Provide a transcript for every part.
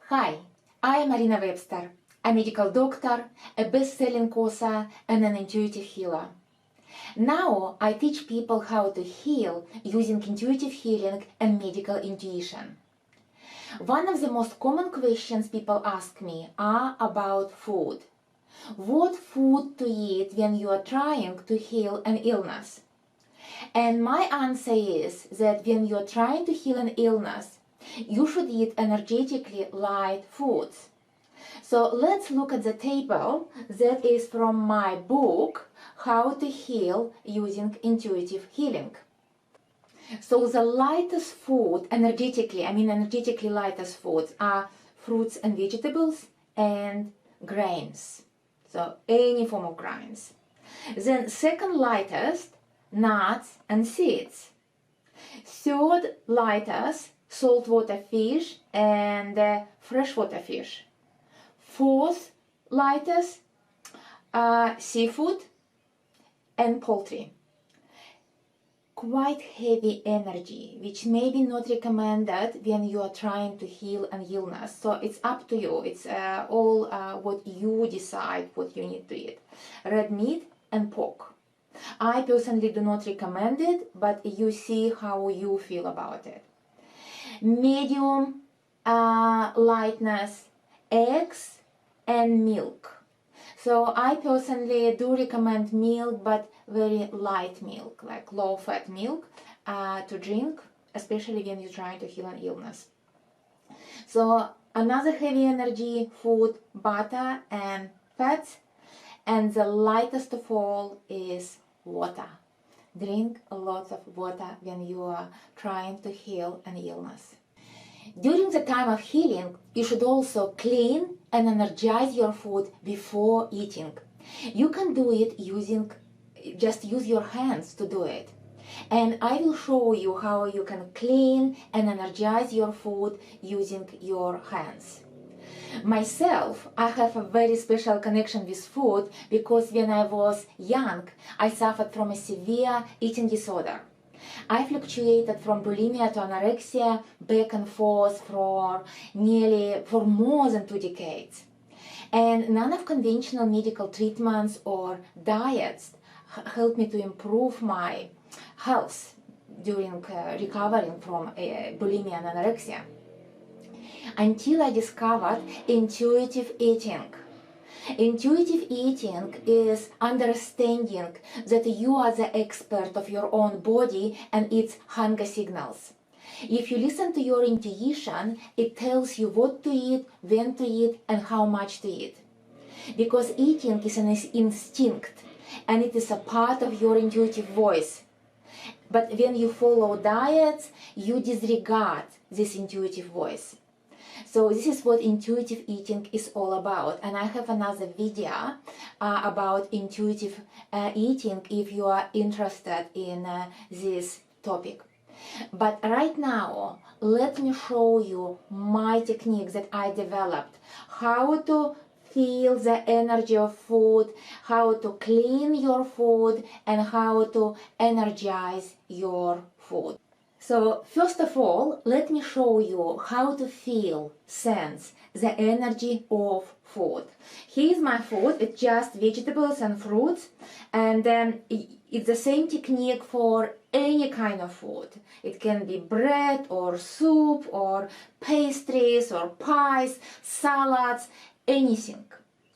Hi, I am Marina Webster, a medical doctor, a best-selling author, and an intuitive healer. Now I teach people how to heal using intuitive healing and medical intuition. One of the most common questions people ask me are about food. What food to eat when you are trying to heal an illness? And my answer is that when you are trying to heal an illness, you should eat energetically light foods. So let's look at the table that is from my book, How to Heal Using Intuitive Healing. So the lightest food, energetically lightest foods are fruits and vegetables and grains. So any form of grains. Then second lightest, nuts and seeds. Third lightest, saltwater fish and freshwater fish. Fourth lightest, seafood and poultry. Quite heavy energy, which may be not recommended when you are trying to heal an illness. So it's up to you. It's all what you decide what you need to eat. Red meat and pork. I personally do not recommend it, but you see how you feel about it. Medium lightness, eggs and milk. So I personally do recommend milk, but very light milk, like low-fat milk to drink, especially when you're trying to heal an illness. So another heavy energy food, butter and fats, and the lightest of all is water. Drink a lot of water when you are trying to heal an illness. During the time of healing, you should also clean and energize your food before eating. You can do it just use your hands to do it. And I will show you how you can clean and energize your food using your hands. Myself, I have a very special connection with food because when I was young, I suffered from a severe eating disorder. I fluctuated from bulimia to anorexia back and forth for more than 2 decades. And none of conventional medical treatments or diets helped me to improve my health during recovering from bulimia and anorexia, until I discovered intuitive eating. Intuitive eating is understanding that you are the expert of your own body and its hunger signals. If you listen to your intuition, it tells you what to eat, when to eat, and how much to eat. Because eating is an instinct, and it is a part of your intuitive voice. But when you follow diets, you disregard this intuitive voice. So this is what intuitive eating is all about, and I have another video about intuitive eating if you are interested in this topic. But right now, let me show you my technique that I developed, how to feel the energy of food, how to clean your food, and how to energize your food. So first of all, let me show you how to sense the energy of food. Here's my food. It's just vegetables and fruits, and it's the same technique for any kind of food. It can be bread or soup or pastries or pies, salads, anything.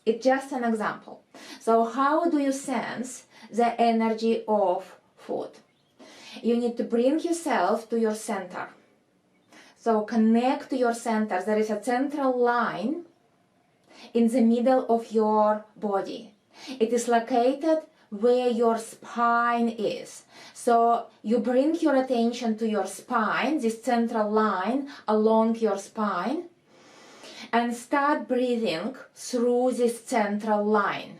It's just an example. So how do you sense the energy of food? You need to bring yourself to your center. So connect to your center. There is a central line in the middle of your body. It is located where your spine is. So you bring your attention to your spine, this central line along your spine, and start breathing through this central line.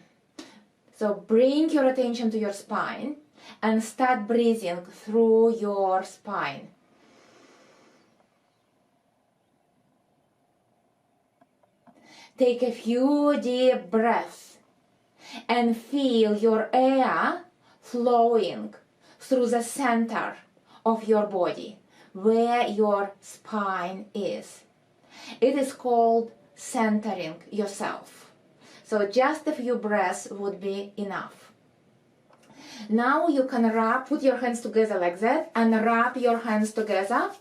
So bring your attention to your spine and start breathing through your spine. Take a few deep breaths and feel your air flowing through the center of your body, where your spine is. It is called centering yourself. So just a few breaths would be enough. Now you can put your hands together like that and rub your hands together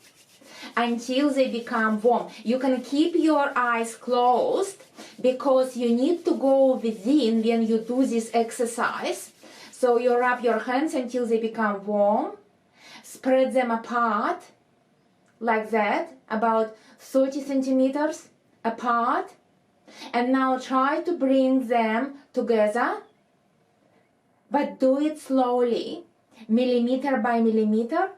until they become warm. You can keep your eyes closed because you need to go within when you do this exercise. So you rub your hands until they become warm. Spread them apart like that, about 30 centimeters apart. And now try to bring them together, but do it slowly, millimeter by millimeter,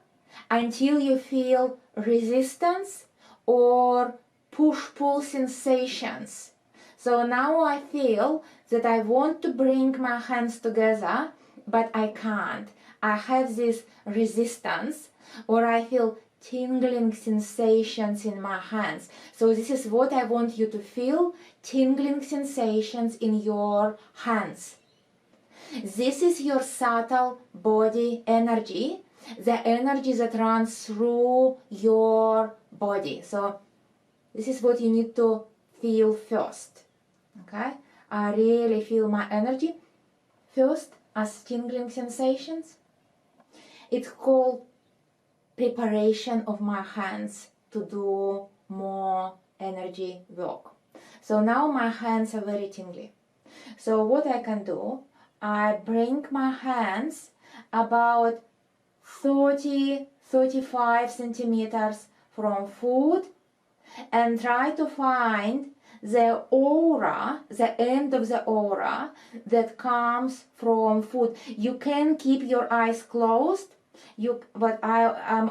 until you feel resistance or push-pull sensations. So now I feel that I want to bring my hands together, but I can't. I have this resistance, or I feel tingling sensations in my hands. So this is what I want you to feel, tingling sensations in your hands. This is your subtle body energy, the energy that runs through your body. So this is what you need to feel first. Okay? I really feel my energy first as tingling sensations. It's called preparation of my hands to do more energy work. So now my hands are very tingly. So what I can do, I bring my hands about 30-35 centimeters from foot and try to find the aura, the end of the aura that comes from foot. You can keep your eyes closed, but I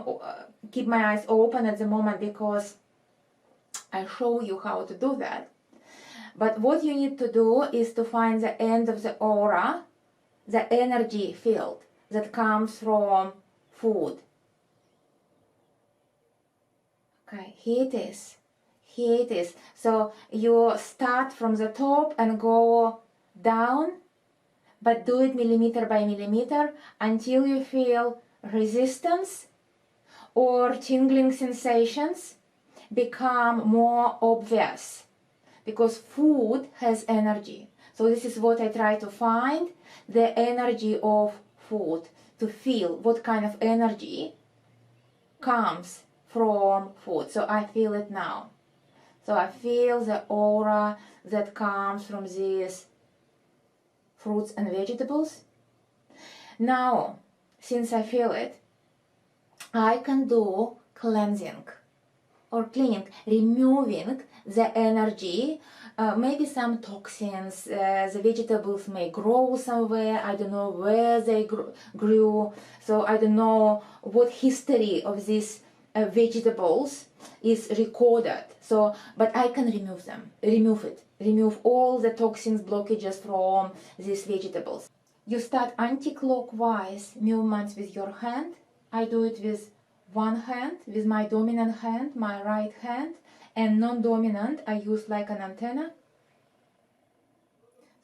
keep my eyes open at the moment because I show you how to do that. But what you need to do is to find the end of the aura, the energy field that comes from food. Okay, here it is. Here it is. So you start from the top and go down, but do it millimeter by millimeter until you feel resistance or tingling sensations become more obvious, because food has energy. So this is what I try to find, the energy of food, to feel what kind of energy comes from food. So I feel it now. So I feel the aura that comes from these fruits and vegetables. Now, since I feel it, I can do cleansing or cleaning, removing the energy, maybe some toxins. The vegetables may grow somewhere, I don't know where they grew, so I don't know what history of these vegetables is recorded. So, but I can remove them, remove all the toxins, blockages from these vegetables. You start anti-clockwise movements with your hand. I do it with one hand, with my dominant hand, my right hand, and non-dominant I use like an antenna.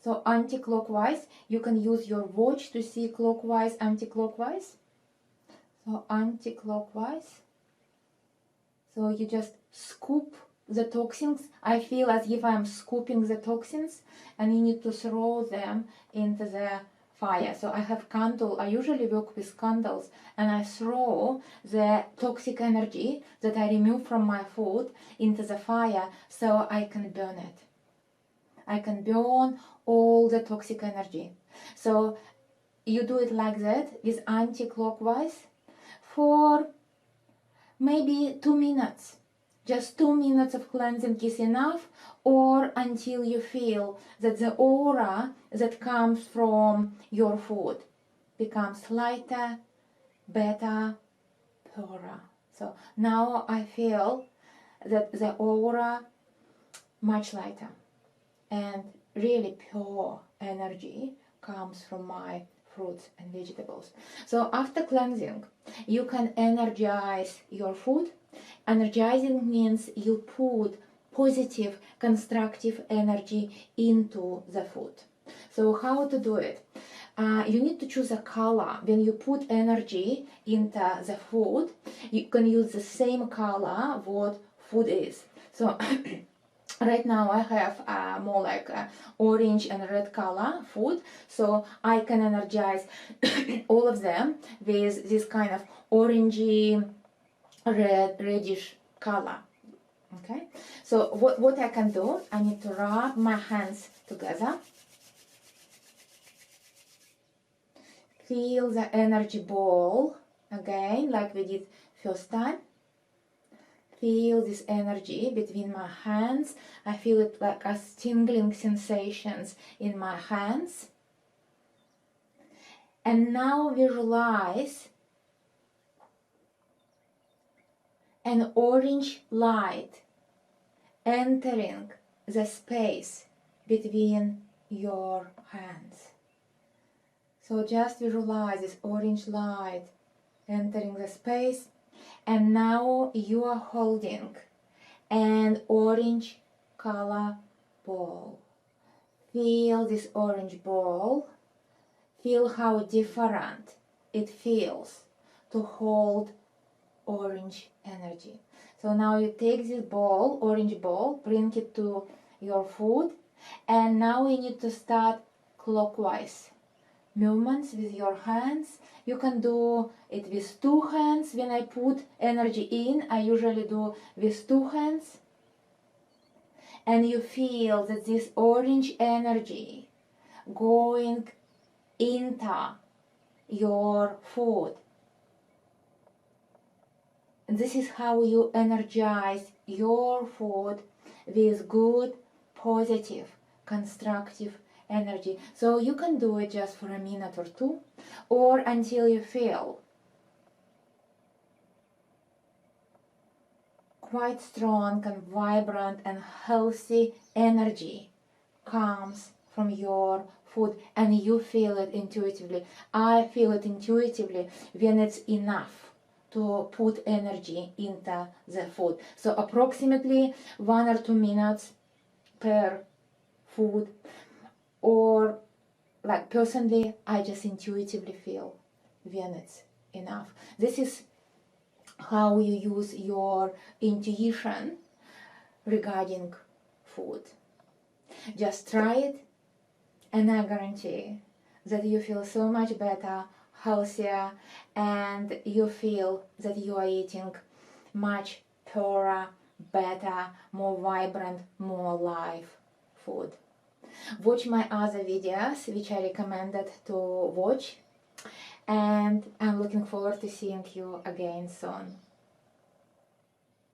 So anti-clockwise, you can use your watch to see clockwise, anti-clockwise. So anti-clockwise. So you just scoop the toxins. I feel as if I'm scooping the toxins, and you need to throw them into the fire. So I have candle. I usually work with candles, and I throw the toxic energy that I remove from my food into the fire so I can burn it. I can burn all the toxic energy. So you do it like that with anti-clockwise for maybe 2 minutes. Just 2 minutes of cleansing is enough, or until you feel that the aura that comes from your food becomes lighter, better, purer. So now I feel that the aura much lighter, and really pure energy comes from my fruits and vegetables. So after cleansing, you can energize your food. Energizing means you put positive, constructive energy into the food. So how to do it? You need to choose a color. When you put energy into the food, you can use the same color what food is. So right now I have more like orange and red color food, so I can energize all of them with this kind of orangey, reddish color. Okay, so what I can do, I need to rub my hands together, feel the energy ball again like we did first time. Feel this energy between my hands. I feel it like as tingling sensations in my hands. And now visualize an orange light entering the space between your hands. So just visualize this orange light entering the space, and now you are holding an orange color ball. Feel this orange ball. Feel how different it feels to hold orange energy. So now you take this ball, orange ball, bring it to your food, and now you need to start clockwise movements with your hands. You can do it with two hands. When I put energy in, I usually do with two hands. And you feel that this orange energy going into your food. This is how you energize your food with good, positive, constructive energy. So you can do it just for a minute or two, or until you feel quite strong and vibrant and healthy energy comes from your food, and you feel it intuitively. I feel it intuitively when it's enough to put energy into the food. So approximately 1 or 2 minutes per food, or like personally, I just intuitively feel when it's enough. This is how you use your intuition regarding food. Just try it, and I guarantee that you feel so much better, healthier, and you feel that you are eating much purer, better, more vibrant, more live food. Watch my other videos which I recommended to watch, and I'm looking forward to seeing you again soon.